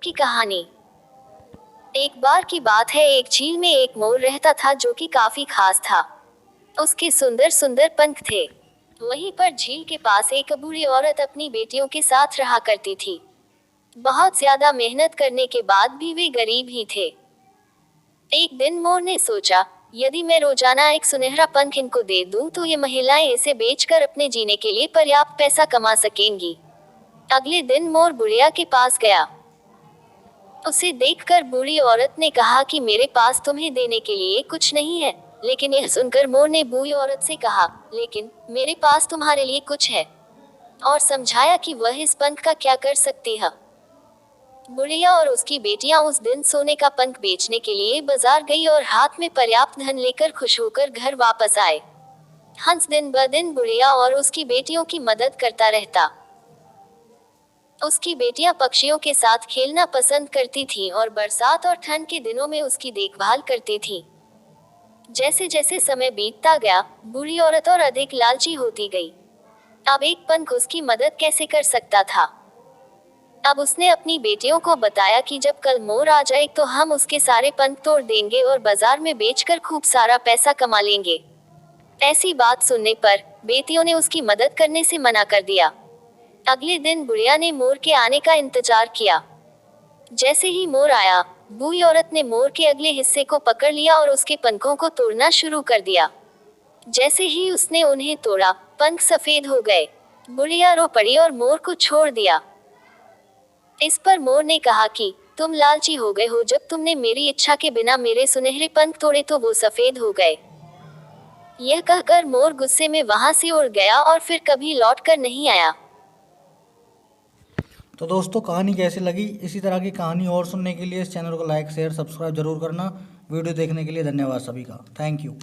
की कहानी। एक बार की बात है, एक झील में एक मोर रहता था जो कि काफी खास था। उसके सुंदर सुंदर पंख थे। वहीं पर झील के पास एक बूढ़ी औरत अपनी बेटियों के साथ रहा करती थी। बहुत ज्यादा मेहनत करने के बाद भी वे गरीब ही थे। एक दिन मोर ने सोचा, यदि मैं रोजाना एक सुनहरा पंख इनको दे दूं तो ये महिलाएं इसे बेचकर अपने जीने के लिए पर्याप्त पैसा कमा सकेंगी। अगले दिन मोर बुढ़िया के पास गया। उसे देखकर बूढ़ी औरत ने कहा कि मेरे पास तुम्हें देने के लिए कुछ नहीं है। लेकिन यह सुनकर मोर ने बूढ़ी औरत से कहा, लेकिन मेरे पास तुम्हारे लिए कुछ है, और समझाया कि वह इस पंख का क्या कर सकती है। बुढ़िया और उसकी बेटियां उस दिन सोने का पंख बेचने के लिए बाजार गई और हाथ में पर्याप्त धन लेकर खुश होकर घर वापस आए। हंस दिन ब दिन बुढ़िया और उसकी बेटियों की मदद करता रहता। उसकी बेटियां पक्षियों के साथ खेलना पसंद करती थीं और बरसात और ठंड के दिनों में उसकी देखभाल करती थीं। जैसे जैसे समय बीतता गया, बूढ़ी औरत और अधिक लालची होती गई। अब एक पंख उसकी मदद कैसे कर सकता था। अब उसने अपनी बेटियों को बताया कि जब कल मोर आ जाए तो हम उसके सारे पंख तोड़ देंगे और बाजार में बेचकर खूब सारा पैसा कमा लेंगे। ऐसी बात सुनने पर बेटियों ने उसकी मदद करने से मना कर दिया। अगले दिन बुढ़िया ने मोर के आने का इंतजार किया। जैसे ही मोर आया, बूढ़ी औरत ने मोर के अगले हिस्से को पकड़ लिया और उसके पंखों को तोड़ना शुरू कर दिया। जैसे ही उसने उन्हें तोड़ा, पंख सफेद हो गए। बुढ़िया रो पड़ी और मोर को छोड़ दिया। इस पर मोर ने कहा कि तुम लालची हो गए हो, जब तुमने मेरी इच्छा के बिना मेरे सुनहरे पंख तोड़े तो वो सफेद हो गए। यह कहकर मोर गुस्से में वहां से उड़ गया और फिर कभी लौट कर नहीं आया। तो दोस्तों, कहानी कैसी लगी? इसी तरह की कहानी और सुनने के लिए इस चैनल को लाइक शेयर सब्सक्राइब जरूर करना। वीडियो देखने के लिए धन्यवाद सभी का। Thank you.